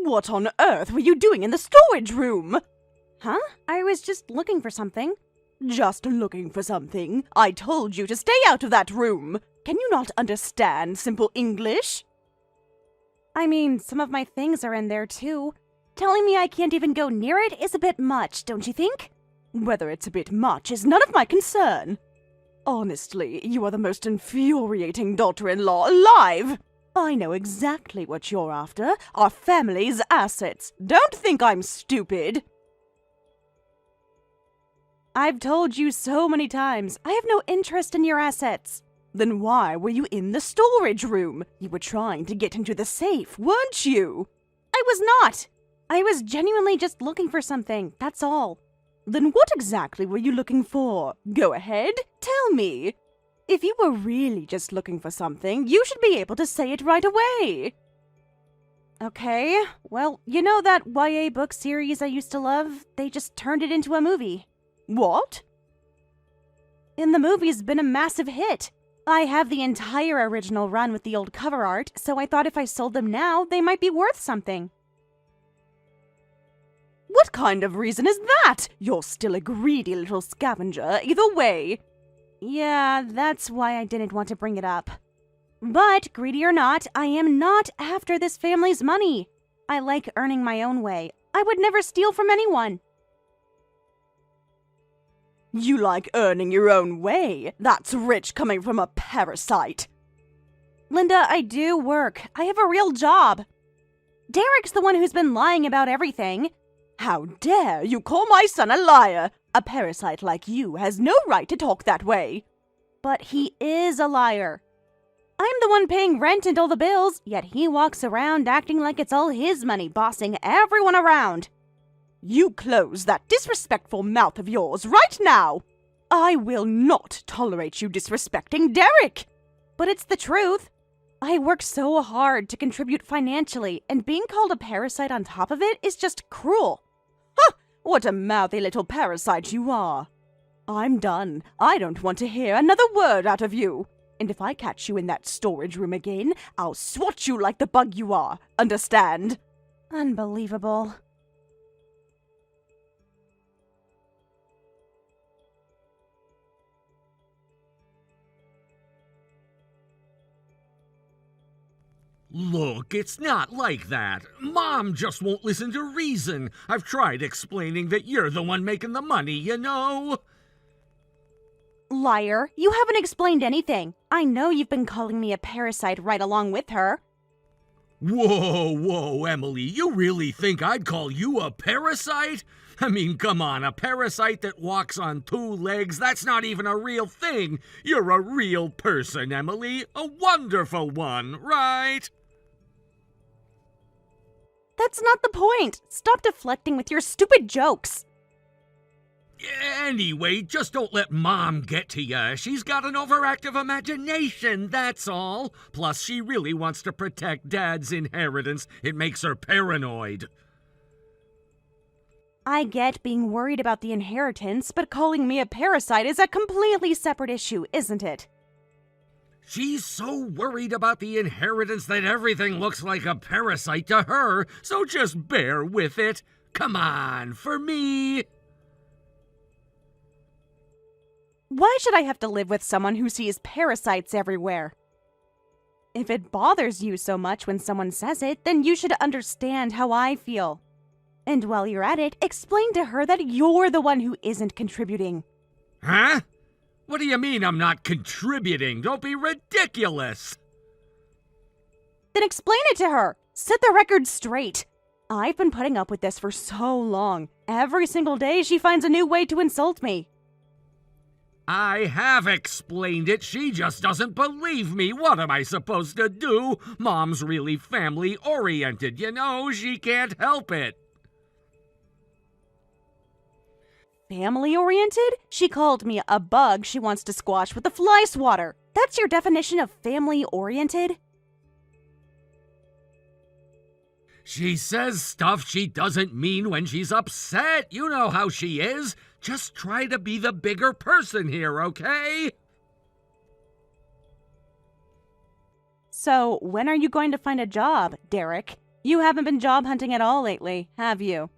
What on earth were you doing in the storage room? Huh? I was just looking for something. Just looking for something? I told you to stay out of that room. Can you not understand simple English? I mean, some of my things are in there too. Telling me I can't even go near it is a bit much, don't you think? Whether it's a bit much is none of my concern. Honestly, you are the most infuriating daughter-in-law alive. I know exactly what you're after, our family's assets. Don't think I'm stupid. I've told you so many times, I have no interest in your assets. Then why were you in the storage room? You were trying to get into the safe, weren't you? I was not. I was genuinely just looking for something, that's all. Then what exactly were you looking for? Go ahead, tell me. If you were really just looking for something, you should be able to say it right away. Okay, well, you know that YA book series I used to love? They just turned it into a movie. What? And the movie's been a massive hit. I have the entire original run with the old cover art, so I thought if I sold them now, they might be worth something. What kind of reason is that? You're still a greedy little scavenger, either way. Yeah, that's why I didn't want to bring it up. But, greedy or not, I am not after this family's money. I like earning my own way. I would never steal from anyone. You like earning your own way? That's rich coming from a parasite. Linda, I do work. I have a real job. Derek's the one who's been lying about everything. How dare you call my son a liar? A parasite like you has no right to talk that way. But he is a liar. I'm the one paying rent and all the bills, yet he walks around acting like it's all his money, bossing everyone around. You close that disrespectful mouth of yours right now. I will not tolerate you disrespecting Derek. But it's the truth. I work so hard to contribute financially, and being called a parasite on top of it is just cruel. Ha! What a mouthy little parasite you are. I'm done. I don't want to hear another word out of you. And if I catch you in that storage room again, I'll swat you like the bug you are. Understand? Unbelievable. Look, it's not like that. Mom just won't listen to reason. I've tried explaining that you're the one making the money, you know? Liar, you haven't explained anything. I know you've been calling me a parasite right along with her. Whoa, Emily, you really think I'd call you a parasite? I mean, come on, a parasite that walks on two legs, that's not even a real thing. You're a real person, Emily, a wonderful one, right? That's not the point. Stop deflecting with your stupid jokes. Anyway, just don't let Mom get to ya. She's got an overactive imagination, that's all. Plus, she really wants to protect Dad's inheritance. It makes her paranoid. I get being worried about the inheritance, but calling me a parasite is a completely separate issue, isn't it? She's so worried about the inheritance that everything looks like a parasite to her, so just bear with it. Come on, for me. Why should I have to live with someone who sees parasites everywhere? If it bothers you so much when someone says it, then you should understand how I feel. And while you're at it, explain to her that you're the one who isn't contributing. Huh? What do you mean I'm not contributing? Don't be ridiculous. Then explain it to her. Set the record straight. I've been putting up with this for so long. Every single day she finds a new way to insult me. I have explained it. She just doesn't believe me. What am I supposed to do? Mom's really family-oriented, you know. She can't help it. Family-oriented? She called me a bug she wants to squash with a fly swatter. That's your definition of family-oriented? She says stuff she doesn't mean when she's upset. You know how she is. Just try to be the bigger person here, okay? So, when are you going to find a job, Derek? You haven't been job hunting at all lately, have you?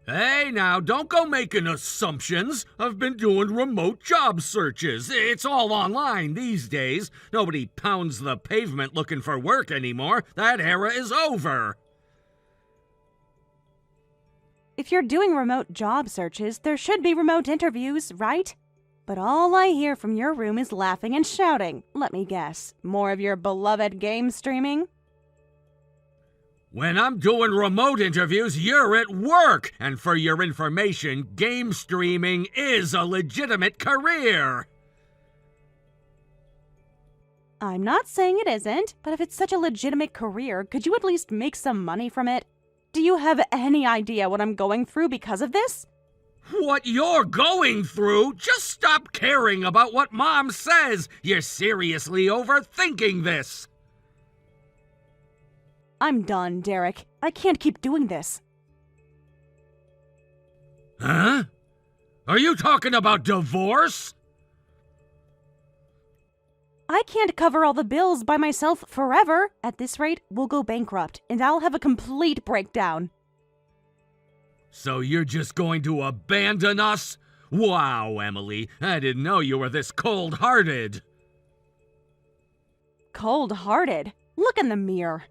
Hey, now, don't go making assumptions. I've been doing remote job searches. It's all online these days. Nobody pounds the pavement looking for work anymore. That era is over. If you're doing remote job searches, there should be remote interviews, right? But all I hear from your room is laughing and shouting. Let me guess, more of your beloved game streaming? When I'm doing remote interviews, you're at work. And for your information, game streaming is a legitimate career. I'm not saying it isn't, but if it's such a legitimate career, could you at least make some money from it? Do you have any idea what I'm going through because of this? What you're going through? Just stop caring about what Mom says. You're seriously overthinking this. I'm done, Derek. I can't keep doing this. Huh? Are you talking about divorce? I can't cover all the bills by myself forever. At this rate, we'll go bankrupt, and I'll have a complete breakdown. So you're just going to abandon us? Wow, Emily, I didn't know you were this cold-hearted. Cold-hearted? Look in the mirror.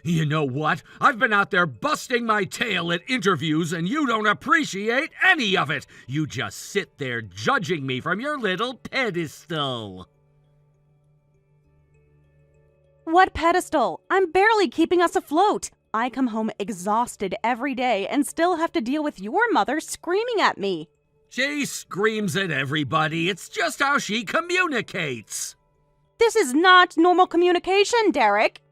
You know what? I've been out there busting my tail at interviews and you don't appreciate any of it. You just sit there judging me from your little pedestal. What pedestal? I'm barely keeping us afloat. I come home exhausted every day and still have to deal with your mother screaming at me. She screams at everybody. It's just how she communicates. This is not normal communication, Derek.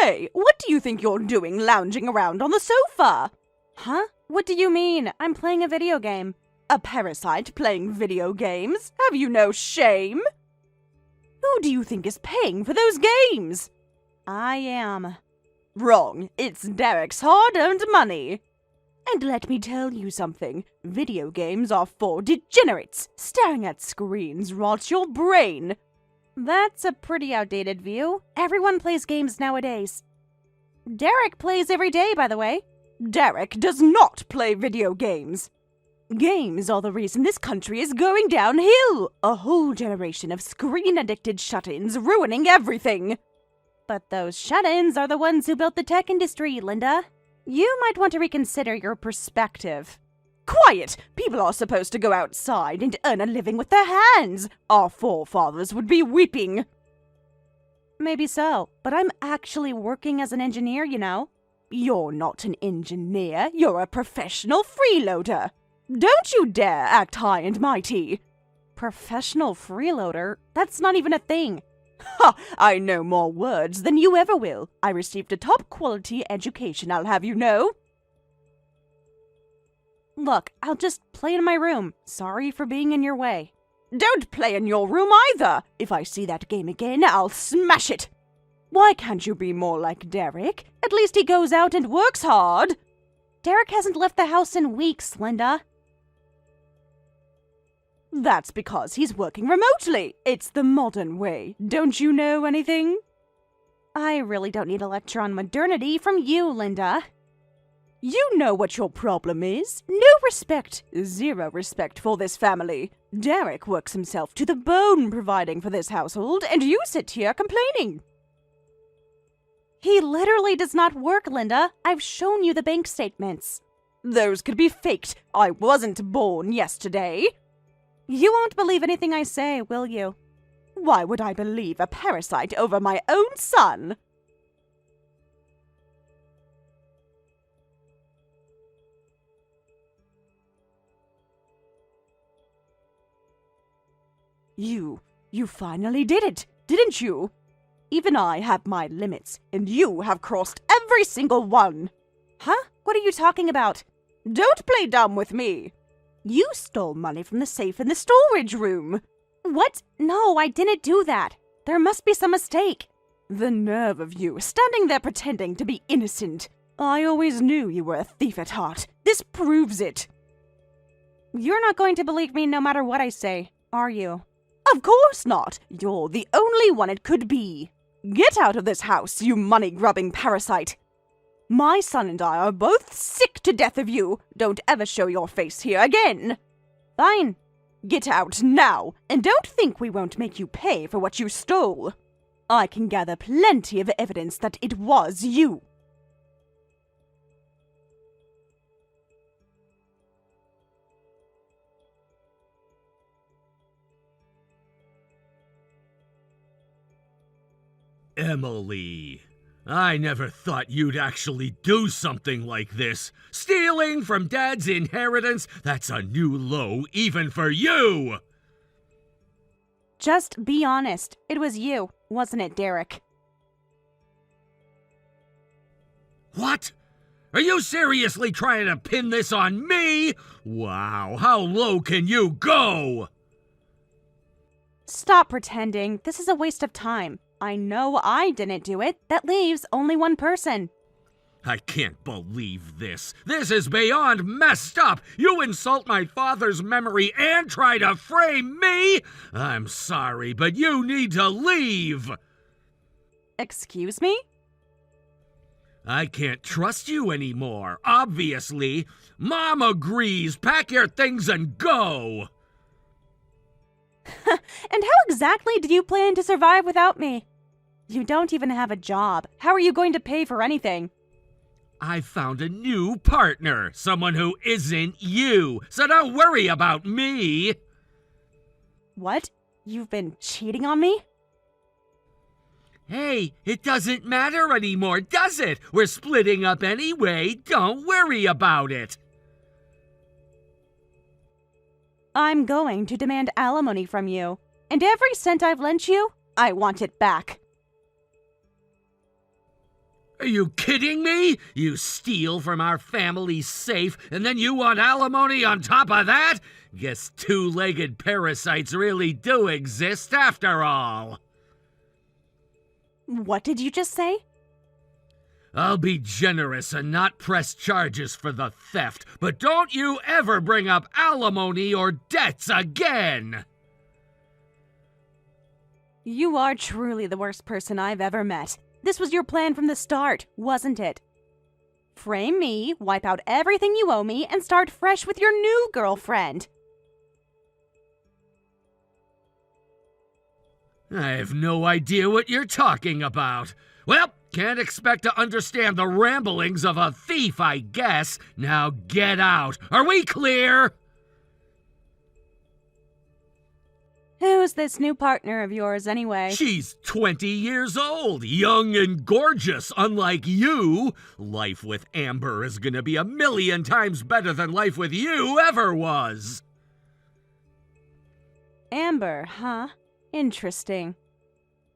Hey, what do you think you're doing lounging around on the sofa? Huh? What do you mean? I'm playing a video game. A parasite playing video games? Have you no shame? Who do you think is paying for those games? I am. Wrong. It's Derek's hard-earned money. And let me tell you something. Video games are for degenerates. Staring at screens rots your brain. That's a pretty outdated view. Everyone plays games nowadays. Derek plays every day, by the way. Derek does not play video games. Games are the reason this country is going downhill. A whole generation of screen-addicted shut-ins ruining everything. But those shut-ins are the ones who built the tech industry, Linda. You might want to reconsider your perspective. Quiet! People are supposed to go outside and earn a living with their hands. Our forefathers would be weeping. Maybe so, but I'm actually working as an engineer, you know. You're not an engineer, you're a professional freeloader. Don't you dare act high and mighty. Professional freeloader? That's not even a thing. Ha! I know more words than you ever will. I received a top-quality education, I'll have you know. Look, I'll just play in my room. Sorry for being in your way. Don't play in your room either! If I see that game again, I'll smash it! Why can't you be more like Derek? At least he goes out and works hard. Derek hasn't left the house in weeks, Linda. That's because he's working remotely. It's the modern way. Don't you know anything? I really don't need a lecture on modernity from you, Linda. You know what your problem is. No respect. Zero respect for this family. Derek works himself to the bone providing for this household, and you sit here complaining. He literally does not work, Linda. I've shown you the bank statements. Those could be faked. I wasn't born yesterday. You won't believe anything I say, will you? Why would I believe a parasite over my own son? You finally did it, didn't you? Even I have my limits, and you have crossed every single one. Huh? What are you talking about? Don't play dumb with me. You stole money from the safe in the storage room. What? No, I didn't do that. There must be some mistake. The nerve of you, standing there pretending to be innocent. I always knew you were a thief at heart. This proves it. You're not going to believe me no matter what I say, are you? Of course not. You're the only one it could be. Get out of this house, you money-grubbing parasite. My son and I are both sick to death of you. Don't ever show your face here again. Fine. Get out now, and don't think we won't make you pay for what you stole. I can gather plenty of evidence that it was you. Emily, I never thought you'd actually do something like this. Stealing from Dad's inheritance, that's a new low even for you! Just be honest. It was you, wasn't it, Derek? What? Are you seriously trying to pin this on me? Wow, how low can you go? Stop pretending. This is a waste of time. I know I didn't do it. That leaves only one person. I can't believe this. This is beyond messed up. You insult my father's memory and try to frame me? I'm sorry, but you need to leave. Excuse me? I can't trust you anymore, obviously. Mom agrees. Pack your things and go. And how exactly do you plan to survive without me? You don't even have a job. How are you going to pay for anything? I found a new partner, someone who isn't you, so don't worry about me. What? You've been cheating on me? Hey, it doesn't matter anymore, does it? We're splitting up anyway. Don't worry about it. I'm going to demand alimony from you. And every cent I've lent you, I want it back. Are you kidding me? You steal from our family's safe, and then you want alimony on top of that? Guess two-legged parasites really do exist after all. What did you just say? I'll be generous and not press charges for the theft, but don't you ever bring up alimony or debts again! You are truly the worst person I've ever met. This was your plan from the start, wasn't it? Frame me, wipe out everything you owe me, and start fresh with your new girlfriend. I have no idea what you're talking about. Well, can't expect to understand the ramblings of a thief, I guess. Now get out. Are we clear? Who's this new partner of yours, anyway? She's 20 years old, young and gorgeous, unlike you. Life with Amber is gonna be 1,000,000 times better than life with you ever was. Amber, huh? Interesting.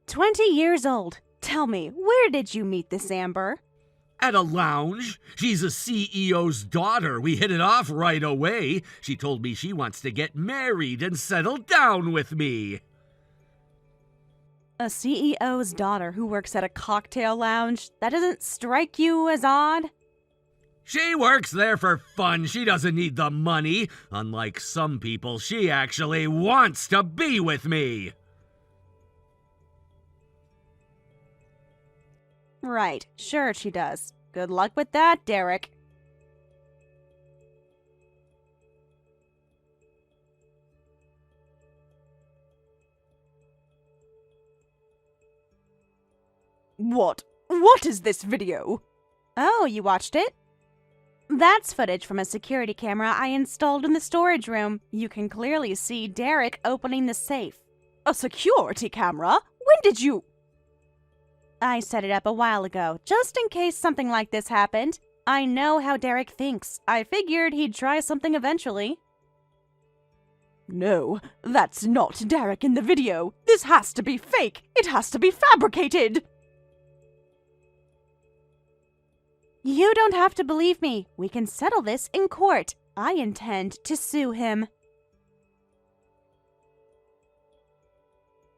20 years old. Tell me, where did you meet this Amber? At a lounge. She's a CEO's daughter. We hit it off right away. She told me she wants to get married and settle down with me. A CEO's daughter who works at a cocktail lounge? That doesn't strike you as odd? She works there for fun. She doesn't need the money. Unlike some people, she actually wants to be with me. Right, sure she does. Good luck with that, Derek. What? What is this video? Oh, you watched it? That's footage from a security camera I installed in the storage room. You can clearly see Derek opening the safe. A security camera? When did you... I set it up a while ago, just in case something like this happened. I know how Derek thinks. I figured he'd try something eventually. No, that's not Derek in the video. This has to be fake. It has to be fabricated. You don't have to believe me. We can settle this in court. I intend to sue him.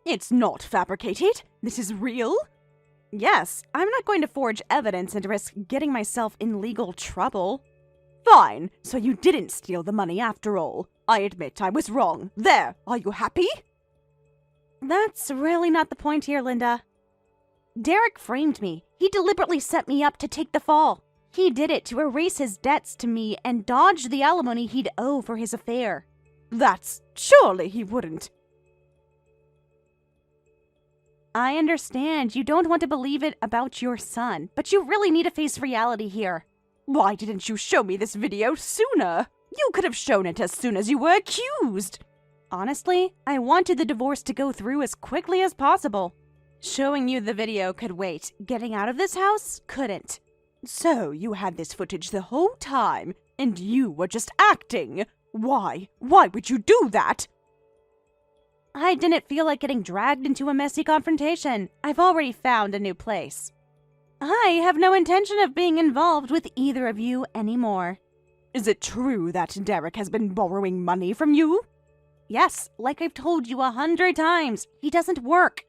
It's not fabricated. This is real. Yes, I'm not going to forge evidence and risk getting myself in legal trouble. Fine, so you didn't steal the money after all. I admit I was wrong. There, are you happy? That's really not the point here, Linda. Derek framed me. He deliberately set me up to take the fall. He did it to erase his debts to me and dodge the alimony he'd owe for his affair. Surely he wouldn't. I understand you don't want to believe it about your son, but you really need to face reality here. Why didn't you show me this video sooner? You could have shown it as soon as you were accused. Honestly, I wanted the divorce to go through as quickly as possible. Showing you the video could wait. Getting out of this house couldn't. So you had this footage the whole time, and you were just acting. Why? Why would you do that? I didn't feel like getting dragged into a messy confrontation. I've already found a new place. I have no intention of being involved with either of you anymore. Is it true that Derek has been borrowing money from you? Yes, like I've told you 100 times, he doesn't work.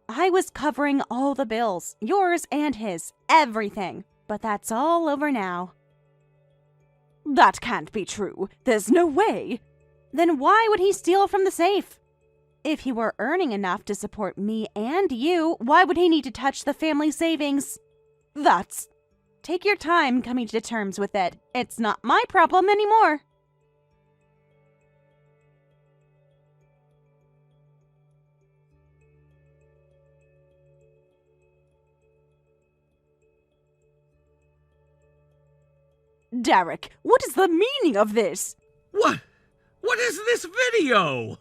I was covering all the bills, yours and his, everything. But that's all over now. That can't be true. There's no way. Then why would he steal from the safe? If he were earning enough to support me and you, why would he need to touch the family savings? Take your time coming to terms with it. It's not my problem anymore. Derek, what is the meaning of this? What? What is this video?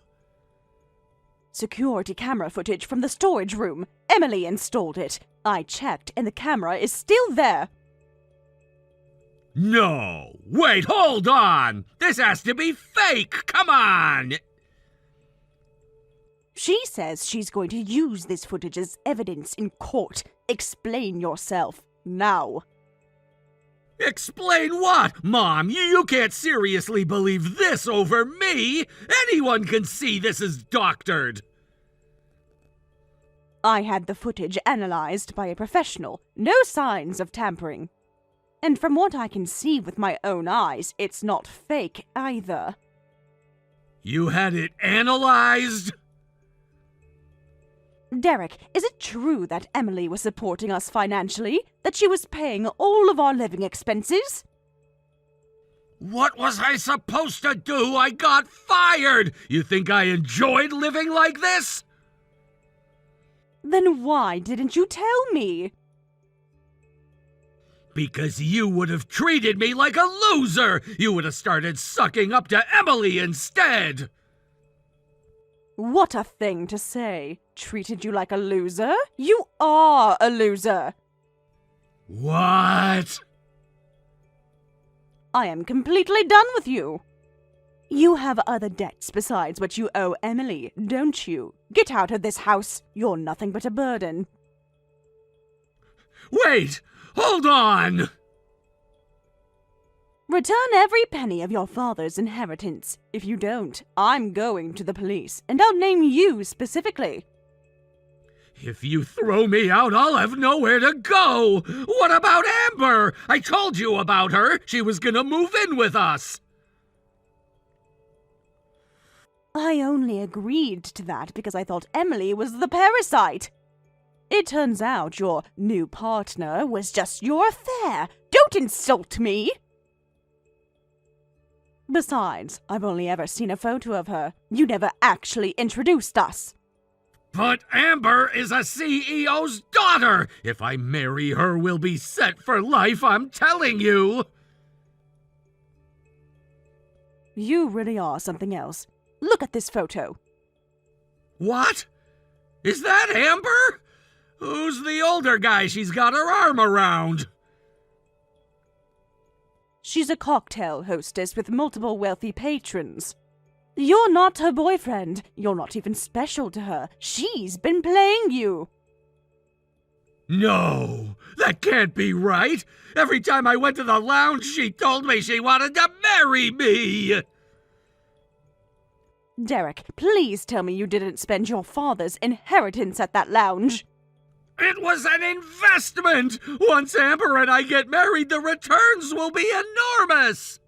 Security camera footage from the storage room. Emily installed it. I checked, and the camera is still there. No! Wait, hold on! This has to be fake! Come on! She says she's going to use this footage as evidence in court. Explain yourself, now. Explain what? Mom, you can't seriously believe this over me! Anyone can see this is doctored! I had the footage analyzed by a professional. No signs of tampering. And from what I can see with my own eyes, it's not fake either. You had it analyzed? Derek, is it true that Emily was supporting us financially? That she was paying all of our living expenses? What was I supposed to do? I got fired! You think I enjoyed living like this? Then why didn't you tell me? Because you would have treated me like a loser! You would have started sucking up to Emily instead! What a thing to say. Treated you like a loser? You are a loser. What? I am completely done with you. You have other debts besides what you owe Emily, don't you? Get out of this house. You're nothing but a burden. Wait! Hold on! Return every penny of your father's inheritance. If you don't, I'm going to the police, and I'll name you specifically. If you throw me out, I'll have nowhere to go! What about Amber? I told you about her! She was gonna move in with us! I only agreed to that because I thought Emily was the parasite. It turns out your new partner was just your affair. Don't insult me! Besides, I've only ever seen a photo of her. You never actually introduced us. But Amber is a CEO's daughter! If I marry her, we'll be set for life, I'm telling you! You really are something else. Look at this photo. What? Is that Amber? Who's the older guy she's got her arm around? She's a cocktail hostess with multiple wealthy patrons. You're not her boyfriend. You're not even special to her. She's been playing you. No, that can't be right. Every time I went to the lounge, she told me she wanted to marry me. Derek, please tell me you didn't spend your father's inheritance at that lounge. It was an investment! Once Amber and I get married, the returns will be enormous!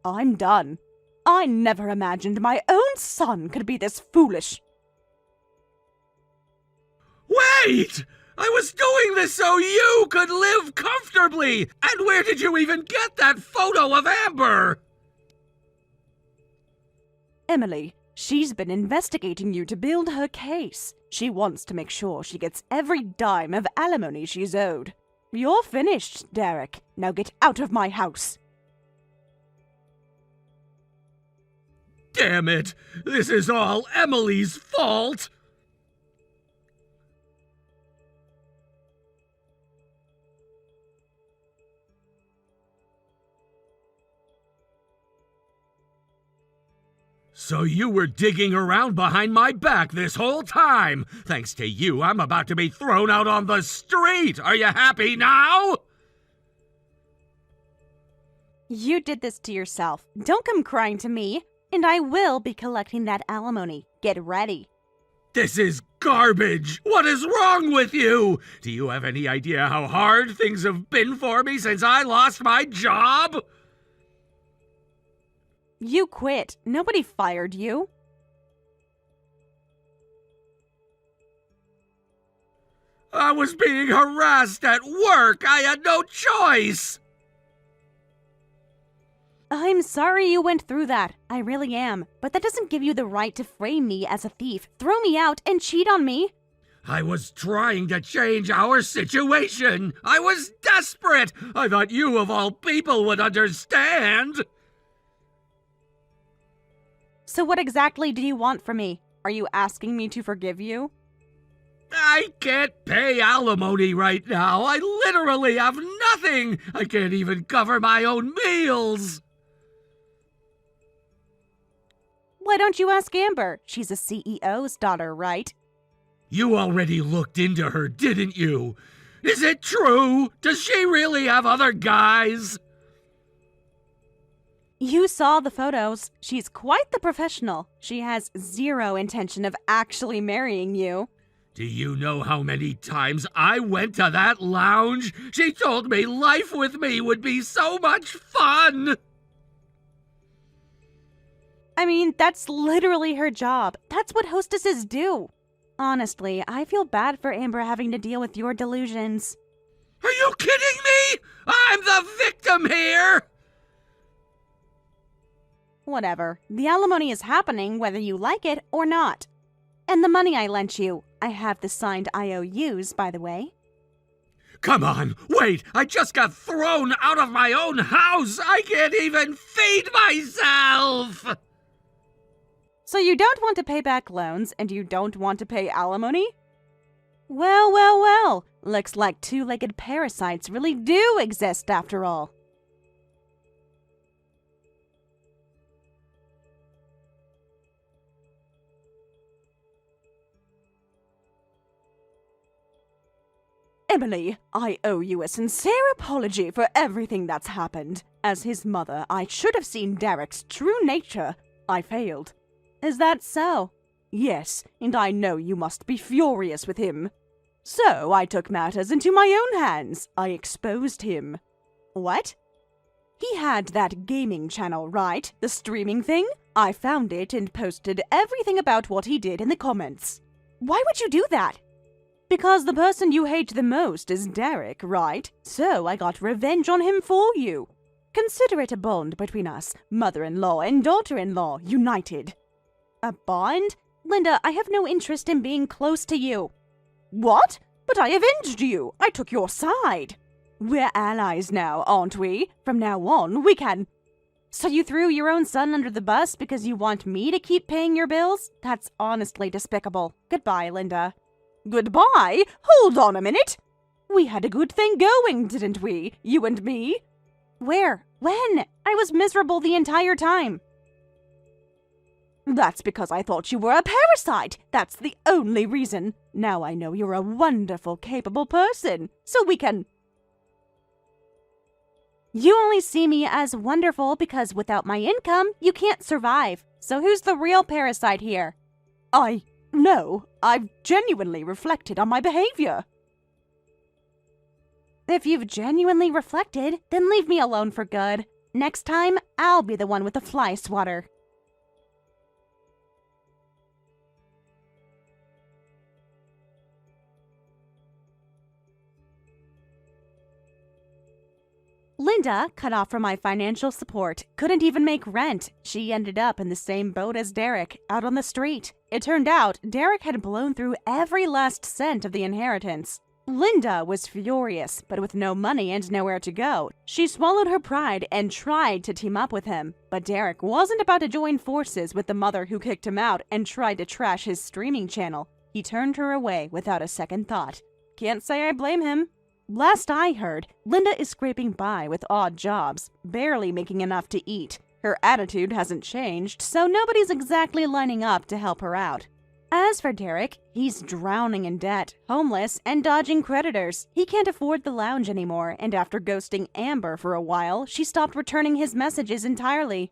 I'm done. I never imagined my own son could be this foolish. Wait! I was doing this so you could live comfortably! And where did you even get that photo of Amber? Emily, she's been investigating you to build her case. She wants to make sure she gets every dime of alimony she's owed. You're finished, Derek. Now get out of my house. Damn it! This is all Emily's fault! So you were digging around behind my back this whole time! Thanks to you, I'm about to be thrown out on the street! Are you happy now? You did this to yourself. Don't come crying to me. And I will be collecting that alimony. Get ready. This is garbage! What is wrong with you? Do you have any idea how hard things have been for me since I lost my job? You quit. Nobody fired you. I was being harassed at work. I had no choice. I'm sorry you went through that. I really am. But that doesn't give you the right to frame me as a thief, throw me out, and cheat on me. I was trying to change our situation. I was desperate. I thought you, of all people, would understand. So what exactly do you want from me? Are you asking me to forgive you? I can't pay alimony right now. I literally have nothing. I can't even cover my own meals. Why don't you ask Amber? She's a CEO's daughter, right? You already looked into her, didn't you? Is it true? Does she really have other guys? You saw the photos. She's quite the professional. She has zero intention of actually marrying you. Do you know how many times I went to that lounge? She told me life with me would be so much fun! I mean, that's literally her job. That's what hostesses do. Honestly, I feel bad for Amber having to deal with your delusions. Are you kidding me? I'm the victim here! Whatever. The alimony is happening whether you like it or not. And the money I lent you. I have the signed IOUs, by the way. Come on, wait! I just got thrown out of my own house! I can't even feed myself! So you don't want to pay back loans, and you don't want to pay alimony? Well, well, well. Looks like two-legged parasites really do exist after all. Emily, I owe you a sincere apology for everything that's happened. As his mother, I should have seen Derek's true nature. I failed. Is that so? Yes, and I know you must be furious with him. So I took matters into my own hands. I exposed him. What? He had that gaming channel, right? The streaming thing? I found it and posted everything about what he did in the comments. Why would you do that? Because the person you hate the most is Derek, right? So I got revenge on him for you. Consider it a bond between us, mother-in-law and daughter-in-law, united. A bond? Linda, I have no interest in being close to you. What? But I avenged you. I took your side. We're allies now, aren't we? From now on, we can... So you threw your own son under the bus because you want me to keep paying your bills? That's honestly despicable. Goodbye, Linda. Goodbye? Hold on a minute. We had a good thing going, didn't we? You and me? Where? When? I was miserable the entire time. That's because I thought you were a parasite. That's the only reason. Now I know you're a wonderful, capable person. So we can... You only see me as wonderful because without my income, you can't survive. So who's the real parasite here? No, I've genuinely reflected on my behavior. If you've genuinely reflected, then leave me alone for good. Next time, I'll be the one with the fly swatter. Linda, cut off from my financial support, couldn't even make rent. She ended up in the same boat as Derek, out on the street. It turned out Derek had blown through every last cent of the inheritance. Linda was furious, but with no money and nowhere to go, she swallowed her pride and tried to team up with him. But Derek wasn't about to join forces with the mother who kicked him out and tried to trash his streaming channel. He turned her away without a second thought. Can't say I blame him. Last I heard, Linda is scraping by with odd jobs, barely making enough to eat. Her attitude hasn't changed, so nobody's exactly lining up to help her out. As for Derek, he's drowning in debt, homeless, and dodging creditors. He can't afford the lounge anymore, and after ghosting Amber for a while, she stopped returning his messages entirely.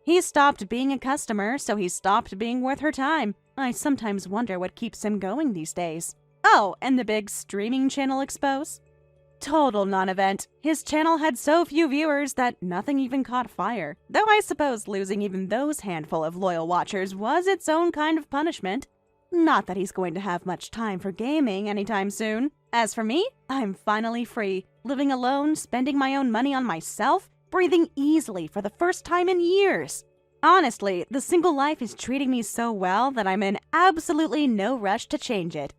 He stopped being a customer, so he stopped being worth her time. I sometimes wonder what keeps him going these days. Oh, and the big streaming channel expose? Total non-event. His channel had so few viewers that nothing even caught fire. Though I suppose losing even those handful of loyal watchers was its own kind of punishment. Not that he's going to have much time for gaming anytime soon. As for me, I'm finally free, living alone, spending my own money on myself, breathing easily for the first time in years. Honestly, the single life is treating me so well that I'm in absolutely no rush to change it.